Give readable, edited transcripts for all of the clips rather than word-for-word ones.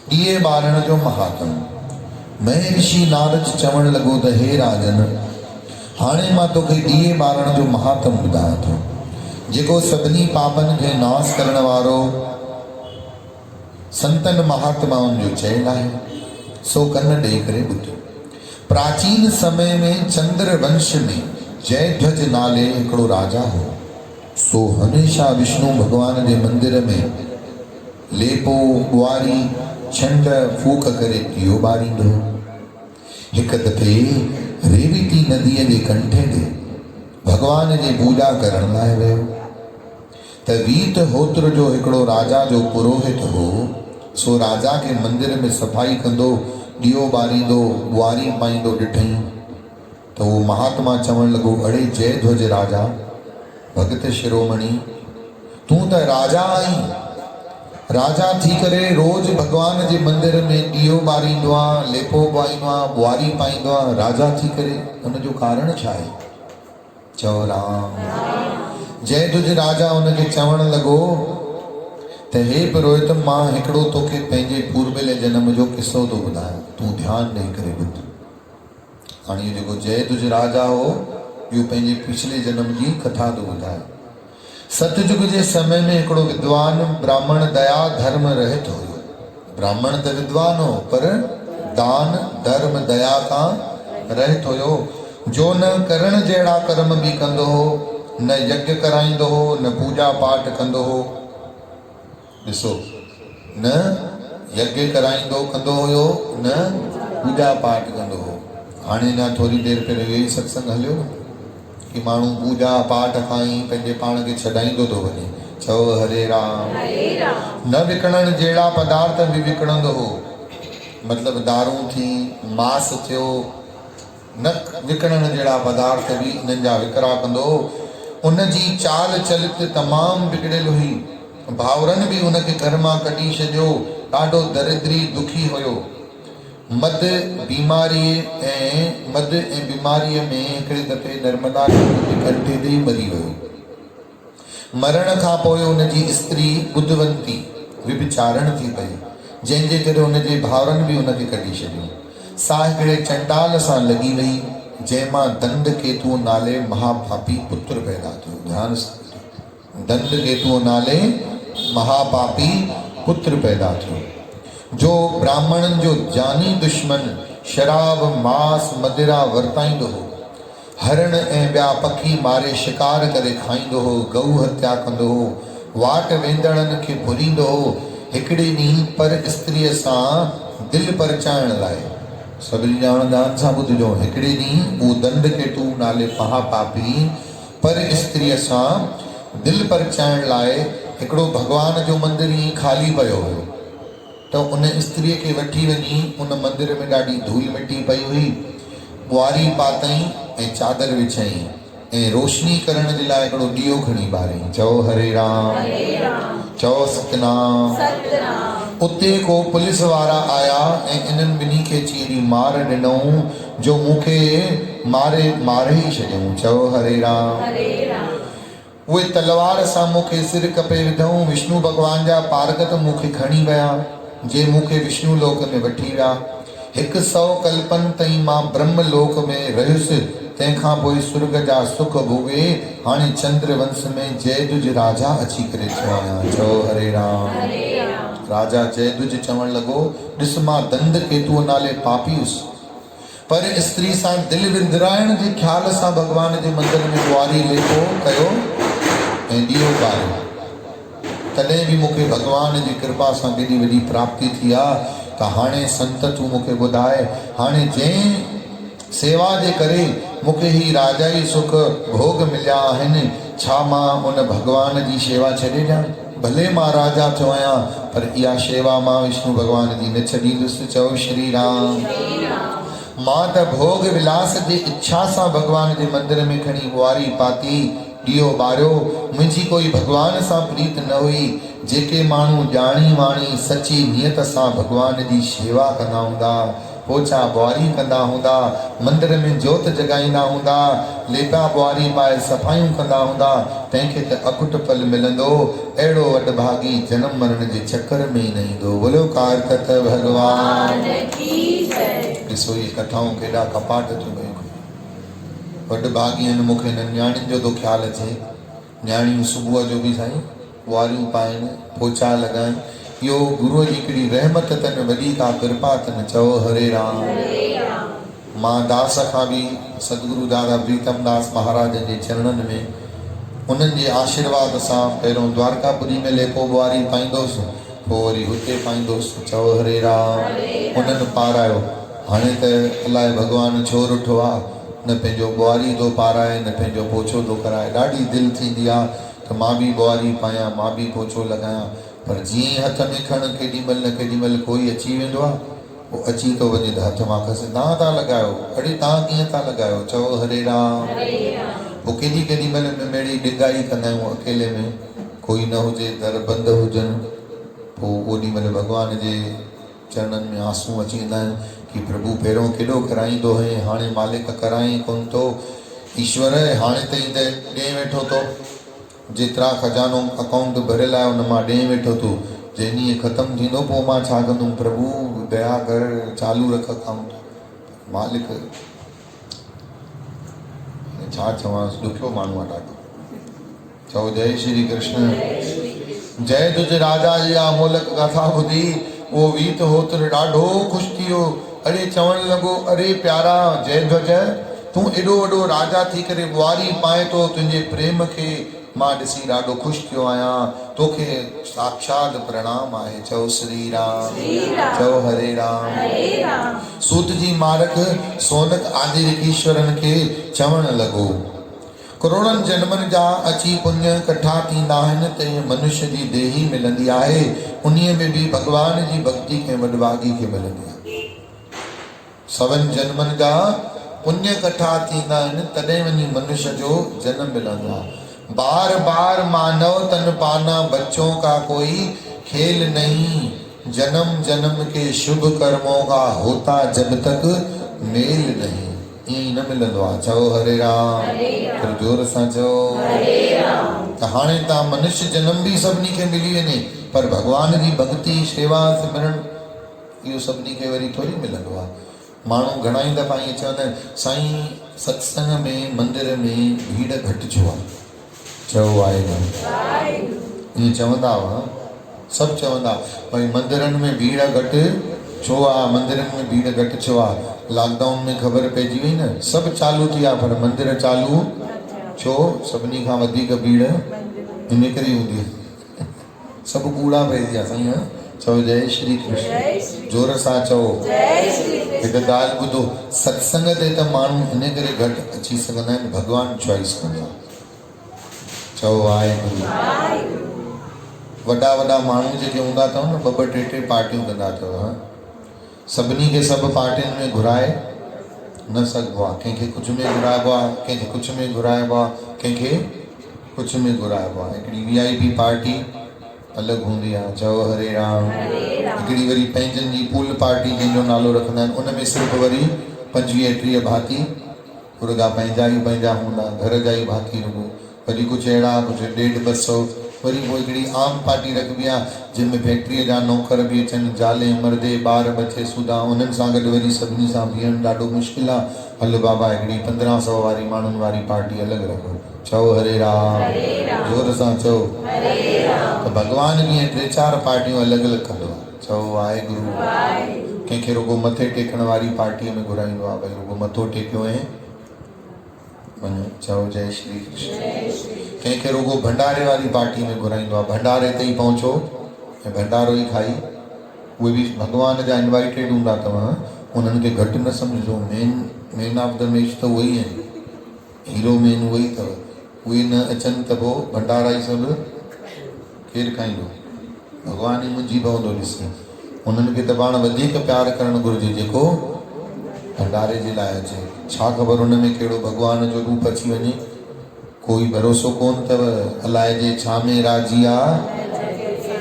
दिए ॿारण जो महात्म। महर्षि नारद चवण लॻो त हे राजन, हाणे मां तोखे दिए ॿारण जो महात्म ॿुधायां थो, जेको सभिनी पापनि खे नाश करण वारो संतन महात्माउनि जो चयल आहे। सो कन ॾेई करे ॿुध। प्राचीन समय में चंद्र वंश में जयध्वज नाले हिकिड़ो राजा हो। सो हमेशा विष्णु भगवान के मंदिर में लेपो ॿुआरी छंड फूक करे दियो ॿारींदो। हिक दफ़े रेवती नदीअ जे कंठे ते भगवान जी पूजा करण लाइ वियो त वीत होत्र जो हिकिड़ो राजा जो पुरोहित हो। सो राजा के मंदिर में सफाई कंदो, दियो ॿारींदो, ॿुआरी पाईंदो ॾिठई तो वो महात्मा चवण लॻो, अड़े जयध्वज राजा, भगत शिरोमणि, तू तो राजा आई। राजा थी करे रोज भगवान के मंदिर में दियो ॿारींदो आहे, लेपो पाईंदो आहे, ॿुआरी पाईंदो आहे। राजा थी करे उनजो कारण छा आहे? चओ राम। जयध्वज राजा उनके चवण लॻो त हे पुरोहित, मां हिकिड़ो तोखे पंहिंजे पूर्वले जन्म जो किस्सो थो ॿुधायां, तूं ध्यानु ॾेई करे ॿुध। हाणे जेको जयध्वज राजा हो, इहो पंहिंजे पिछले जन्म की कथा थो ॿुधाए। सतयुग के समय में हिकिड़ो विद्वान ब्राह्मण दया धर्म रहित हो। ब्राह्मण तो विद्वान हो पर दान धर्म दया का रहित हो। जो न करण जहिड़ा कर्म भी कंदो हो, न यज्ञ कराईंदो हो, न पूजा पाठ कंदो हो। ॾिसो, न यज्ञ कराईंदो कंदो हुयो, न पूजा पाठ कंदो हो। हाणे ना थोड़ी देर पहले यही सत्संग हलियो कि माण्हू पूजा पाठ खां ई पंहिंजे पाण खे छॾाईंदो थो वञे। चओ हरे राम। न विकणण जहिड़ा पदार्थ भी विकणंदो हो, मतलब दारू थी, मांस थियो, न विकणण जहिड़ा पदार्थ भी इन्हनि जा विकरा कंदो हो। उन जी चाल चलित तमाम बिगड़ियल हुई। भाउरनि भी उनके घर मां कढी छॾियो। ॾाढो दरिद्री दुखी हुयो। मद ऐं बीमारीअ में हिकिड़े दफ़े नर्मदा नदी कंठे ते ई मरी वियो। मरण खां पोइ उनजी स्त्री बुद्धवंती विभिचारण थी पई, जंहिंजे करे उनजे भाउरनि भी उनखे कढी छॾियो। सा हिकिड़े चंडाल सां लॻी वई, जंहिंमां दंड केतुओ नाले महापापी पुत्र पैदा थियो। ध्यान सां, दंड केतुओ नाले महापापी पुत्र पैदा थियो, जो ब्राह्मणन जो जानी दुश्मन, शराब मांस मदिरा वर्ताईंदो हो, हरण ऐं ॿिया पखी मारे शिकार करे खाईंदो हो, गऊ हत्या कंदो हो, वाट वेंदड़न खे भुलींदो हो। हिकिड़े ॾींहुं पर स्त्रीअ सां दिल परचाइण लाइ, सभिनी ध्यान सां ॿुधिजो, हिकिड़े ॾींहुं उहो दंड केतु नाले महापापी पर स्त्रीअ सां दिल परचाइण लाइ हिकिड़ो भगवान जो मंदिर ई खाली पियो हुयो। तो उन स्त्रीअ खे वठी वञी उन मंदिर में ॾाढी धूल मिट्टी पई हुई, ॿुआरी पातई ऐं चादर विछाई ऐं रोशनी करण जे लाइ हिकिड़ो ॾीओ खणी ॿारई। चओ हरे राम, चओ सतनाम। उते को पुलिस वारा आया ऐं इन्हनि ॿिन्ही खे चीरी मार ॾिनऊं, जो मूंखे मारे ई छॾियऊं। चओ हरे राम। उहे तलवार सां मूंखे सिर कपे विधऊं। विष्णु भगवान जा पारगत मूंखे खणी विया, जे मूंखे विष्णु लोक में वठी विया। 100 कल्पन ताईं मां ब्रह्म लोक में रहियुसि, तंहिंखां पोइ स्वर्ग जा सुख भोगे हाणे चंद्र वंश में जयध्वज राजा अची करे थियो आहियां। चओ हरे राम। राजा जयध्वज चवण लॻो, ॾिस मां दंड केतुओ नाले पापी हुयुसि, पर स्त्री सां दिल विंदराइण जे ख्याल सां भगवान जे मंदिर में ॿुआरी लेपो कयो ऐं ॾीओ ॿारियो। तॾहिं भी मूंखे भगवान जी कृपा सां केॾी वॾी प्राप्ति थी आहे त हाणे संत तूं मूंखे ॿुधाए, हाणे जंहिं सेवा जे करे मूंखे ही राजाई सुख भोग मिलिया आहिनि, छा मां उन भगवान जी सेवा छॾे ॾियां? भले मां राजा थियो आहियां, पर इहा सेवा मां विष्णु भगवान जी न छॾींदुसि। चओ श्री राम। मां त भोग विलास जी इच्छा सां भगवान जे मंदिर में खणी ॿुआरी पाती, ॾीओ ॿारियो। मुंहिंजी कोई भगवान सां प्रीत न हुई। जेके माण्हू ॼाणी वाणी सची नियत सां भगवान जी शेवा कंदा हूंदा, पोचा बुआरी कंदा हूंदा, मंदिर में जोत जगाईंदा हूंदा, लेपा बुआरी पाए सफ़ाइयूं कंदा हूंदा, तंहिंखे त अकुट फल मिलंदो। अहिड़ो वॾभागी जनम मरण जे चक्कर में ई न ईंदो। बोलो कारकत भगवान की जय। ॾिसो इहे कथाऊं केॾा कपाट थियूं कयूं। वॾभागी आहिनि, मूंखे हिननि न्याणियुनि जो थो ख़्यालु अचे। न्याणियूं सुबुह जो बि साईं बुआरियूं पाइनि, पोचा लॻाइनि। इहो गुरूअ जी हिकिड़ी रहमत अथनि, वॾी का कृपा अथनि। चओ हरे राम। मां दास खां बि सतगुरु दादा प्रीतम दास महाराज जे चरणनि में उन्हनि जे आशीर्वाद सां पहिरियों द्वारकापुरी में लेपो बुआरी पाईंदुसि, पोइ वरी हुते पाईंदुसि। चओ हरे राम। उन्हनि पारायो। हाणे त अलाए भॻवानु छो रुठो आहे, न पंहिंजो बुआरी थो पाराए, न पंहिंजो पोछो थो कराए। ॾाढी दिलि थींदी आहे त मां बि बुआरी पायां, मां बि पोछो लॻायां, पर जीअं हथ में खण केॾीमहिल न केॾीमहिल कोई अची वेंदो आहे, पोइ अची थो वञे त हथ मां खसे। तव्हां था लॻायो, अड़े तव्हां कीअं था लॻायो? चओ हरे राम। पोइ केॾीमहिल में अहिड़ी डिघाई कंदा आहियूं अकेले में, कोई न हुजे, दर बंदि हुजनि, पोइ ओॾीमहिल भॻवान जे चरणनि में आंसू अची वेंदा आहिनि कि प्रभु पहिरियों केॾो कराईंदो हुई, हाणे मालिक कराई कोन थो। ईश्वर हाणे ताईं त ॾे वेठो थो, जेतिरा खजानो अकाउंट भरियल आहे उन मां ॾे वेठो थो। जंहिं ॾींहुं ख़तमु थींदो पोइ मां छा कंदुमि? प्रभु दया कर, चालू रख अकाउंट। मालिक छा चवांसि, ॾुखियो माण्हू आहे ॾाढो। चओ जय श्री कृष्ण। जय तुझ राजा जी अमोलक कथा ॿुधी उहो वीत होत्र ॾाढो ख़ुशि थी वियो। अरे चवणु लॻो, अरे प्यारा जय ध्वज, तूं एॾो वॾो राजा थी करे बुआरी पाए थो, तुंहिंजे प्रेम खे मां ॾिसी ॾाढो ख़ुशि थियो आहियां, तोखे साक्षात प्रणाम आहे। चओ श्री राम। चओ हरे राम। सूत जी मारक सोनक आदि ऋषीश्वरनि खे चवणु लॻो, करोड़नि जन्मनि जा अची पुण्य कठा थींदा आहिनि त मनुष्य जी देही मिलंदी आहे, उन्हीअ में बि भॻवान जी भक्ति खे वॾभागी खे मिलंदी आहे। सवनि जन्मनि जा पुण्य कठा थींदा आहिनि तॾहिं वञी मनुष्य जो जन्म मिलंदो आहे। बार बार मानव तन पाना, बच्चों का कोई खेल नहीं, जन्म जन्म के शुभ कर्मों का होता जब तक मेल नहीं। ईअं न मिलंदो आहे। चओ हरे राम। फिर जोर सां चओ हरे राम। त हाणे तव्हां मनुष्य जन्म बि सभिनी खे मिली वञे, पर भॻवान जी भक्ति शेवा सिमरन इहो सभिनी खे वरी थोरी मिलंदो आहे। माण्हू घणाई दफ़ा ईअं चवंदा आहिनि, साईं सत्संग में मंदिर में भीड़ घटि छो आहे? चओ वाहेगुरु। ईअं चवंदा हुआ, सभु चवंदा भई मंदिरनि में भीड़ घटि छो आहे, मंदिरनि में भीड़ घटि छो आहे? लॉकडाउन में ख़बर पइजी वई न, सभु चालू थी आहे पर मंदिर चालू छो? सभिनी खां वधीक भीड़ इन करे हूंदी आहे, सभु कूड़ा पइजी आहे साईं। चओ जय श्री कृष्ण। जोर सां चओ हिकु ॻाल्हि ॿुधो, सत्संग ते त माण्हू इन करे घटि अची सघंदा आहिनि, भॻवानु चॉइस कंदो आहे। चओ वाहेगुरु। वॾा वॾा माण्हू जेके हूंदा अथव न, ॿ ॿ टे टे पार्टियूं कंदा अथव, सभिनी खे सभु पार्टियुनि में घुराए न सघिबो आहे। कंहिंखे कुझु में घुराइबो आहे, कंहिंखे कुझु में घुराइबो आहे, कंहिंखे कुझु में घुराइबो आहे। हिकिड़ी VIP पार्टी अलॻि हूंदी आहे। चओ हरे राम। हिकिड़ी वरी पंहिंजनि जी पूल पार्टी जंहिंजो नालो रखंदा आहिनि, उन में सिर्फ़ु वरी 25-30 भाती रुॻा पंहिंजा ई पंहिंजा हूंदा, घर जा ई भाती रुॻो। वरी कुझु अहिड़ा, कुझु 150-200। वरी पोइ हिकिड़ी आम पार्टी रखबी आहे जंहिंमें फैक्ट्रीअ जा नौकर बि अचनि, ज़ाले मर्दे ॿार बचे सुधा, उन्हनि सां गॾु वरी सभिनी सां बीहणु ॾाढो मुश्किल आहे। हल बाबा हिकिड़ी 1500 वारी माण्हुनि वारी पार्टी अलॻि रखो। चओ हरे राम। जोर सां चओ त भॻवान बि ईअं 3-4 पार्टियूं अलॻि अलॻि कंदो आहे। चओ वाहेगुरु। कंहिंखे रुॻो मथे टेकण वारी पार्टीअ में घुराईंदो आहे, भई रुॻो मथो टेकियो ऐं वञो। चओ जय श्री कृष्ण। कंहिंखे रुॻो भंडारे वारी पार्टी में घुराईंदो आहे, भंडारे ते ई पहुचो ऐं भंडारो ई खाई। उहे बि भॻवान जा इनवाइटेड हूंदा अथव, उन्हनि खे घटि न सम्झो। मेन ऑफ द मैच त उहे ई आहिनि, हीरो मेन उहे ई अथव। उहे न अचनि त पोइ भंडारा ई सभु केरु खाईंदो? भॻवान ई मुंहिंजी पवंदो ॾिसी। उन्हनि खे त पाण वधीक प्यारु करणु घुरिजे जेको भंडारे जे लाइ अचे। छा ख़बर हुन में कहिड़ो भॻवान जो रूप अची वञे, कोई भरोसो कोन अथव। अलाए जे छा में राजी आहे,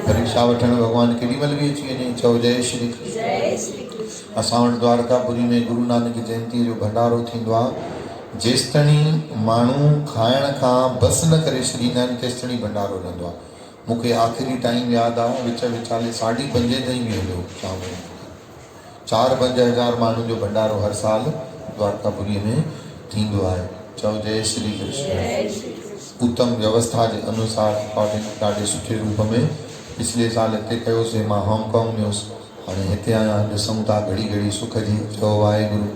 परीक्षा वठणु भॻवानु केॾी महिल बि अची वञे। चओ जय श्री कृष्ण। असां वटि द्वारकापुरी में गुरु नानक जयंती जो भंडारो थींदो आहे। जेसिताईं माण्हू खाइण खां बसि न करे छॾींदा आहिनि तेसिताईं भंडारो रहंदो आहे। मूंखे आख़िरी टाइम यादि आहे, विच विचाले 5:30 ताईं बि हलियो शाम जो। 4-5 हज़ार माण्हुनि जो भंडारो हर साल द्वारकापुरीअ में थींदो आहे। चओ जय श्री कृष्ण। उत्तम व्यवस्था के अनुसार ॾाढे सुठे रूप में पिछले साल हिते कयोसीं। मां हांगकांग में हुउसि, हाणे हिते आहियां, ॾिसूं था घड़ी घड़ी सुख जी। चओ वाहेगुरु।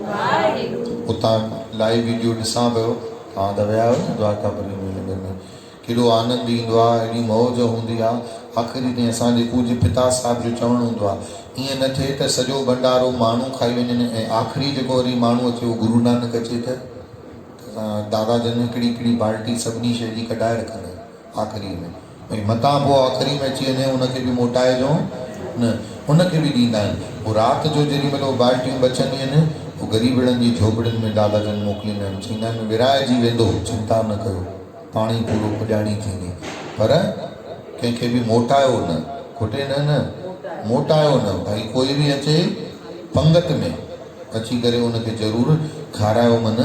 उतां लाइव वीडियो ॾिसां पियो, तव्हां त विया आहियो न द्वारकापुरी में, केॾो आनंद ईंदो आहे, एॾी मौज हूंदी आहे। आख़िरी ॾींहुं असांजे पूज्य पिता साहिब जो चवणु हूंदो आहे, ईअं न थिए त सॼो भंडारो माण्हू खाई वञनि ऐं आख़िरी जेको वरी माण्हू अचे उहो गुरु नानक अचे त दादा जन हिकिड़ी हिकिड़ी बाल्टी सभिनी शइ जी कढाए रखंदा आहिनि आख़िरी में, भई मतां पोइ आख़िरी में अची वञे उनखे बि मोटाइजो न, उनखे बि ॾींदा आहिनि। पोइ राति जो जेॾी महिल बाल्टियूं बचंदियूं आहिनि पोइ ग़रीबड़नि जी झोपड़ियुनि में दादा जन मोकिलींदा आहिनि, चवंदा आहिनि विराइजी वेंदो, चिंता न कयो, पाणी पूरो पुॼाणी थींदी, पर कंहिंखे बि मोटायो न, खुटे न मोटायो न। भाई कोई बि अचे पंगत में अची करे उनखे ज़रूरु खारायो मन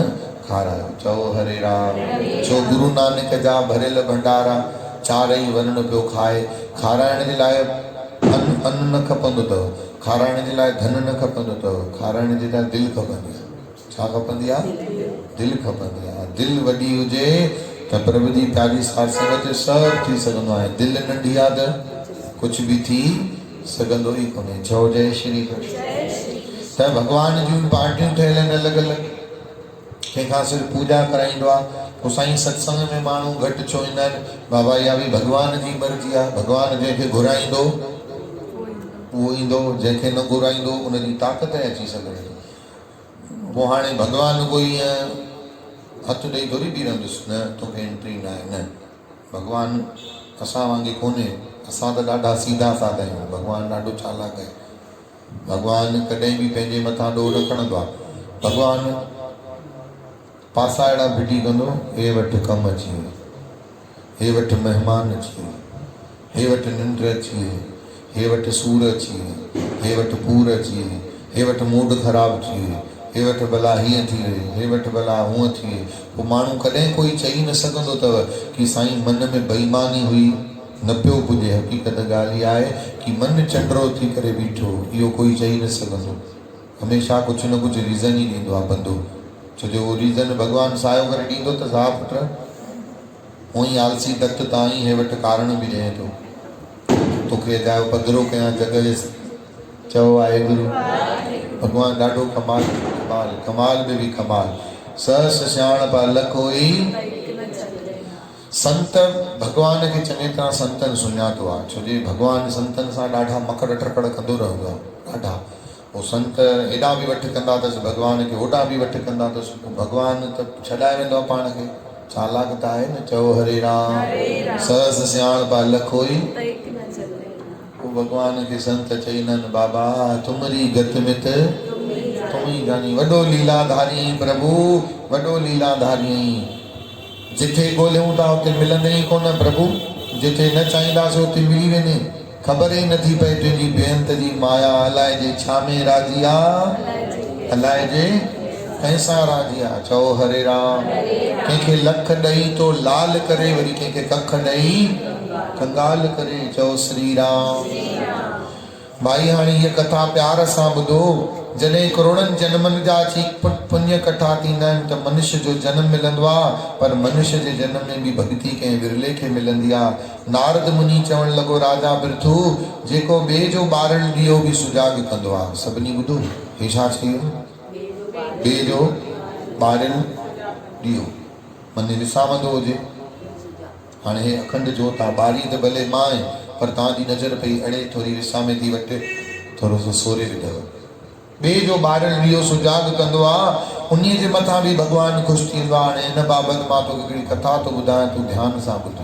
खारायो। चओ हरे राम। छो गुरु नानक जा भरियल भंडारा चारई वर्ण पियो खाए। खाराइण जे लाइ अन्न न खपंदो अथव, खाराइण जे लाइ धन न खपंदो अथव, खाराइण जे लाइ दिलि खपंदी आहे। छा खपंदी आहे? दिलि खपंदी आहे। दिलि वॾी हुजे त प्रभु जी प्यारी सार संगत सभु थी सघंदो आहे। दिलि नंढी आहे त कुझु बि थी सघंदो ई कोन्हे। चओ जय श्री कृष्ण। त भॻवान जूं पार्टियूं ठहियल आहिनि अलॻि अलॻि, कंहिंखां सिर्फ़ु पूॼा कराईंदो आहे। पोइ साईं सत्संग में माण्हू घटि छो ईंदा आहिनि? बाबा इहा बि भॻवान जी मर्ज़ी आहे। भॻवान जंहिंखे घुराईंदो उहो ईंदो, जंहिंखे न घुराईंदो उनजी ताक़त अची सघंदी। पोइ हाणे भॻवानु कोई ईअं हथु ॾेई थोरी बीहंदुसि, न तोखे एंट्री न आहे, न। भॻवानु असां वांगुरु कोन्हे, असां त ॾाढा सीधा साधा आहियूं, भॻवानु ॾाढो चालाक आहे। भॻवानु कॾहिं बि पंहिंजे मथां ॾोह न खणंदो आहे। भॻवानु पासा अहिड़ा फिटी कंदो, हे वटि कमु अची वियो, हे वटि महिमान अची वियो, हे वटि निंड अची वई, हे वटि सूर अची वई, हे वटि पूर अची वई, हे वटि मूड ख़राबु थी वई, हे वटि भला हीअं थी वई, हे वटि भला हूअं थी वई। पोइ माण्हू कॾहिं कोई चई न सघंदो अथव कि साईं मन में बेईमानी हुई, न पियो पुॼे। हक़ीक़त ॻाल्हि इहा आहे कि मन चंडरो थी करे बीठो, इहो कोई चई न सघंदो। हमेशह कुझु न कुझु रीज़न ई ॾींदो आहे बंदो, छो जो उहो रीज़न भॻवानु सायो करे ॾींदो त साहु पुट हूअं ई आलसी दत्त तां ई हे वटि कारण बि ॾिए थो, तोखे अजायो पधिरो कयां जग जे। चओ वाहेगुरु। भॻवानु ॾाढो कमाल कमाल कमाल में बि कमाल। सहस सियाणप अलख होई। संत भॻवान खे चङी तरह संतनि सुञातो आहे, छो जे भॻवानु संतनि सां ॾाढा मकड़ टकड़ कंदो रहंदो आहे, ॾाढा। पोइ संत हेॾा बि वठि कंदा अथसि भॻवान खे, होॾा बि वठि कंदा अथसि। पोइ भॻवानु त छॾाए वेंदो आहे पाण खे, चालाक त आहे न। चओ हरे राम। सहस सियाणप अलख होई। पोइ भॻवान खे संत चईंदा आहिनि, बाबा तुमरी गति मित तुम ही जानी। वॾो लीलाधारी प्रभु, वॾो लीलाधारी। जिथे ॻोल्हियूं था उते मिलंदे ई कोन प्रभु, जिथे न चाहींदासीं उते मिली वेंदे। ख़बर ई नथी पए तुंहिंजी बेअंत जी माया, अलाए जे छा में राजी आहे, अलाए जे कंहिंसां राजी आहे। चओ हरे राम। कंहिंखे लख ॾेई तो लाल करे, वरी कंहिंखे कख ॾेई कंगाल करे। चओ श्री राम। भाई हाणे हीअ कथा प्यार सां ॿुधो। जॾहिं करोड़नि जन्मनि जा अची पुण्य कथा थींदा आहिनि त मनुष्य जो जन्म मिलंदो आहे, पर मनुष्य जे जन्म में बि भक्ति कंहिं विरले खे मिलंदी आहे। नारद मुनि चवणु लॻो, राजा पृथु जेको ॿिए जो ॿारल ॾीओ बि सुजाॻ कंदो आहे। सभिनी ॿुधो, हे छा चयो? ॿिए जो ॿारल ॾीओ माने विसामंदो हुजे। हाणे हे अखंड जोत आहे, ॿारी त भले मां आहे, पर तव्हांजी नज़र पई अड़े थोरी विसामे थी वटि, थोरो सो सोरे विधव। ॿिए जो ॿारल ॾीओ सुजाॻ कंदो आहे, उन जे मथां बि भॻवानु ख़ुशि थींदो आहे। हाणे हिन बाबति मां तोखे हिकिड़ी कथा थो ॿुधायां, तूं ध्यान सां ॿुध।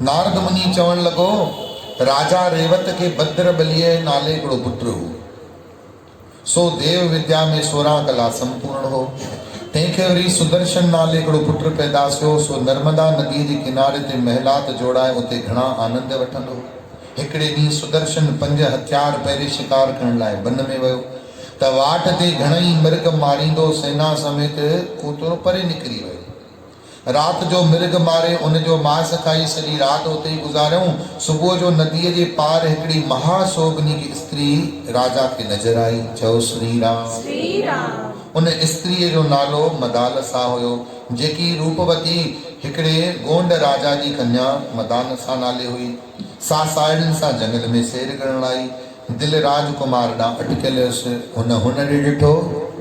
नारद मुनि चवणु लॻो, राजा रेवत खे भद्र बलीअ नाले हिकिड़ो पुटु हो। सो देव विद्या में 16 कला संपूर्ण हो। तंहिंखे वरी सुदर्शन नाले हिकिड़ो पुटु पैदा थियो। सो नर्मदा नदीअ जे किनारे ते महलात जोड़ाए उते घणा आनंद वठंदो। हिकिड़े ॾींहुं सुदर्शन 5 हथियार पहिरें शिकार करण लाइ वन में वियो त वाट ते घणई मिर्ग मारींदो सेना समेत ओतिरो परे निकिरी वियो। रात जो मिर्ग मारे उनजो मांस खाई सॼी राति उते ई गुज़ारियऊं। सुबुह जो नदीअ जे पार हिकिड़ी महासोगनी की स्त्री राजा खे नज़र आई। चओ श्री राम। उन स्त्रीअ जो नालो मदालसा हुयो, जेकी रूपवती हिकिड़े गोंड राजा जी कन्या मदालसा नाले हुई। सा साहेड़ियुनि सां जंगल में सैर करण आई। दिल राजकुमार ॾांहुं अटकियल हुयसि। हुन ॾिठो,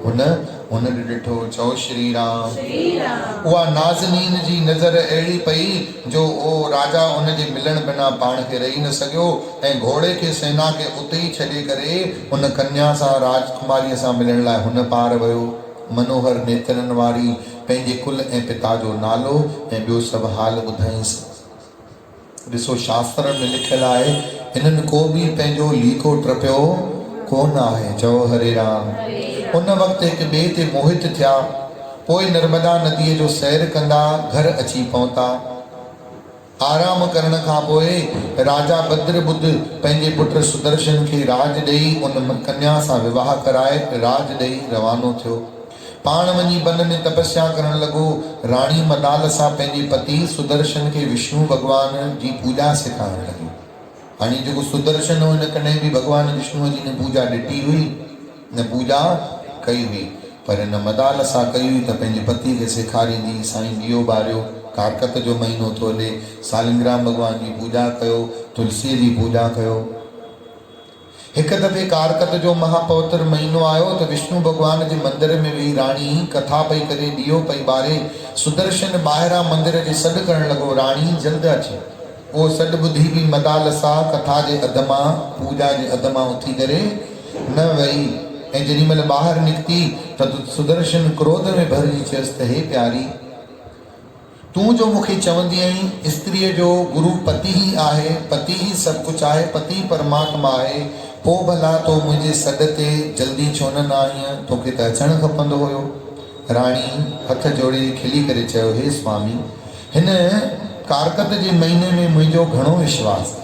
हुन ॾिठो। चओ श्री राम। उहा नाज़नीन जी नज़र अहिड़ी पई जो ओ राजा उनजे मिलण बिना पाण खे रही न सघियो ऐं घोड़े खे सेना खे उते ई छॾे करे उन कन्या सां राजकुमारीअ सां मिलण लाइ हुन पार वियो। मनोहर नेत्रनि वारी पंहिंजे कुल ऐं पिता जो नालो ऐं ॿियो सभु हाल ॿुधाईंसि। ॾिसो शास्त्र में लिखियलु आहे, इन्हनि को बि पंहिंजो लीको टपियो कोन आहे। चओ हरे राम। उन वक़्तु हिकु ॿिए ते मोहित थिया। पोइ नर्मदा नदीअ जो सैर कंदा घर अची पहुता। आराम करण खां पोइ राजा बद्र बुद्ध पंहिंजे पुट सुदर्शन खे राज ॾेई उन कन्या सां विवाह कराए राज ॾेई रवानो थियो। पाण वञी वन में तपस्या करण लॻो। राणी मदालसा पंहिंजे पति सुदर्शन खे विष्णु भॻवान जी पूॼा सेखारण लॻी। हाणे जेको सुदर्शन हो, हिन कॾहिं बि भॻवान विष्णुअ जी न पूॼा ॾिठी हुई, न पूॼा कई हुई, पर हिन मदालसा कई हुई त पंहिंजे पति खे सेखारींदी। साईं ॾीओ ॿारियो, कारकत जो महीनो थो हले, सालिग्राम भॻवान जी पूॼा कयो, तुलसीअ जी पूॼा कयो। हिकु दफ़े कारकत जो महापवित्र महीनो आयो त विष्णु भॻवान जे मंदिर में वेही राणी कथा पई करे, ॾीओ पई ॿारे। सुदर्शन ॿाहिरां मंदिर जे सॾु करण लॻो, राणी जल्द अचे। उहो सॾु ॿुधी बि मदालसा कथा जे अध मां, पूॼा जे अध मां उथी करे न वई। ऐं जेॾी महिल ॿाहिरि निकिती त सुदर्शन क्रोध में भरिजी चयसि त हे प्यारी, तूं जो मूंखे चवंदी आहीं स्त्रीअ जो गुरु पति ई आहे, पति ई सभु कुझु आहे, पति परमात्मा आहे, पोइ भला तो मुंहिंजे सॾ ते जल्दी छो न आईं? तोखे त अचणु खपंदो हुयो। राणी हथ जोड़े खिली करे चयो, हे स्वामी, हिन कारकत जे महीने में मुंहिंजो घणो विश्वास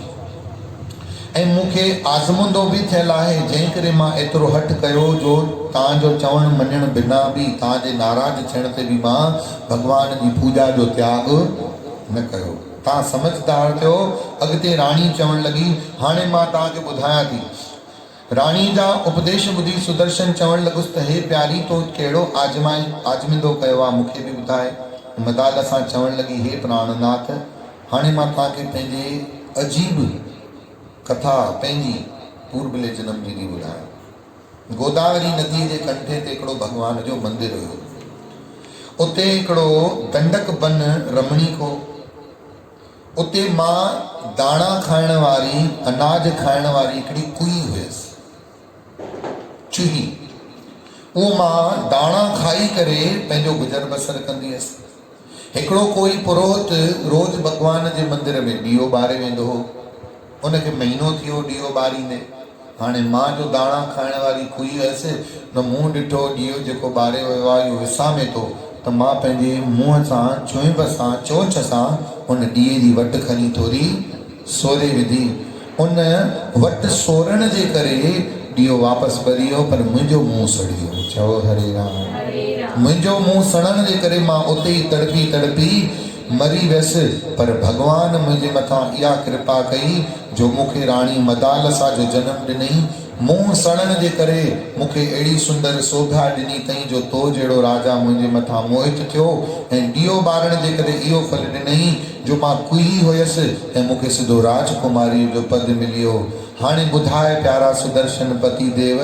ऐं मूंखे आज़मूदो बि थियल आहे, जंहिं करे मां एतिरो हट कयो जो तव्हांजो चवण मञण बिना बि, तव्हांजे नाराज़ थियण ते बि मां भॻवान जी पूॼा जो त्याग न कयो। तव्हां समझदार थियो। अॻिते राणी चवण लॻी, हाणे मां तव्हांखे ॿुधायां थी। राणी जा उपदेश ॿुधी सुदर्शन चवण लॻुसि त हे प्यारी, तो कहिड़ो आज़मीदो कयो आहे, मूंखे बि ॿुधाए। मदालसा चवण लॻी, हे प्राणनाथ, हाणे मां तव्हांखे पंहिंजे अजीब कथा पंहिंजी पूर्वले जन्म जी थी ॿुधायां। गोदावरी नदीअ जे कंठे ते हिकिड़ो भॻवान जो मंदिर हुयो। उते हिकिड़ो दंडक बन रमणीक हो। उते मां दाणा खाइण वारी, अनाज खाइण वारी हिकिड़ी कुई हुयसि, चूही। उहो मां दाणा खाई करे पंहिंजो गुज़र बसर कंदी हुयसि। हिकिड़ो कोई पुरोहित रोज़ भॻवान जे मंदिर में ॾीओ ॿारे वेंदो हो। उनखे महीनो थियो ॾीओ ॿारींदे। हाणे मां जो दाणा खाइण वारी कुई हुयसि, न मूं ॾिठो ॾीओ जेको ॿारे वियो आहे इहो विसामे थो, त मां पंहिंजे मुंहं सां, चुंहिब सां, चोंच सां उन ॾीए जी वट खणी थोरी सोरे विधी। उन वट सोरण जे करे ॾीओ वापसि ॿरी वियो, पर मुंहिंजो मुंहुं सड़ी वियो। चओ हरे राम। मुंहिंजो मुंहुं सड़न जे करे मां उते ई तड़पी तड़पी मरी वियसि, पर भॻवान मुंहिंजे मथां इहा कृपा कई जो मूंखे राणी मदालसा जो जनमु ॾिनई। मुंहुं सड़न जे करे मूंखे अहिड़ी सुंदर शोभा ॾिनी अथई जो तो जहिड़ो राजा मुंहिंजे मथां मोहित थियो, ऐं ॾीओ ॿारण जे करे इहो फल ॾिनई जो मां कुई हुयसि ऐं मूंखे सिधो राजकुमारी जो पद मिलियो। हाणे ॿुधाए प्यारा सुदर्शन पति देव,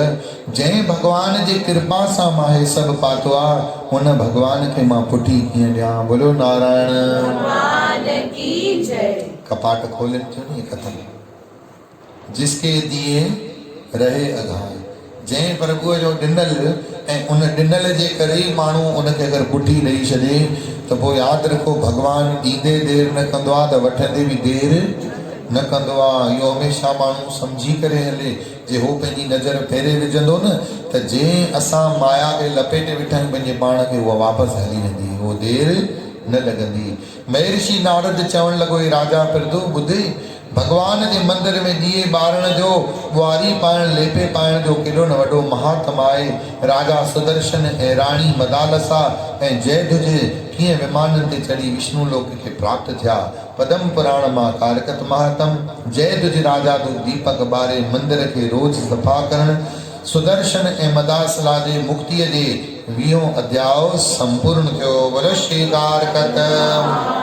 जंहिं भॻवान जे कृपा सां मां हे सभु पातो आहे, हुन भॻवान खे मां पुठी कीअं ॾियां? बोलो नारायण भगवान की जय। कपाट खोले थियो नी कथन, जिसके दिए रहे अघाए। जंहिं प्रभुअ जो ॾिनल ऐं उन ॾिनल जे करे ई माण्हू उनखे अगरि पुठी ॾेई छॾे त पोइ यादि रखो, भॻवानु ॾींदे देरि न कंदो आहे त वठंदे बि देरि न कंदो आहे। इहो हमेशह माण्हू सम्झी करे हले। जे हो पंहिंजी नज़र फेरे विझंदो न, त जंहिं असां माया खे लपेटे वेठा आहियूं पंहिंजे पाण खे, उहा वापसि हली वेंदी, उहो देरि न लॻंदी। महर्षि नारद चवण लॻो, हे राजा प्रदु ॿुधे, भगवान जे मंदिर में दिए ॿारण जो, ॿुआरी पाइण लेपे पाइण जो केॾो न वॾो महात्म आहे। राजा सुदर्शन ऐं राणी मदालसा ऐं जयध्वज कीअं विमाननि ते चढ़ी विष्णु लोक खे प्राप्त थिया। पदम पुराण मां कारकत महात्म। जयध्वज राजा जो दीपक ॿारे मंदिर खे रोज़ सफ़ा करण। सुदर्शन ऐं मदासला जे मुक्तिअ जे 20 अध्याय संपूर्ण थियो। बोलो श्री कारकत।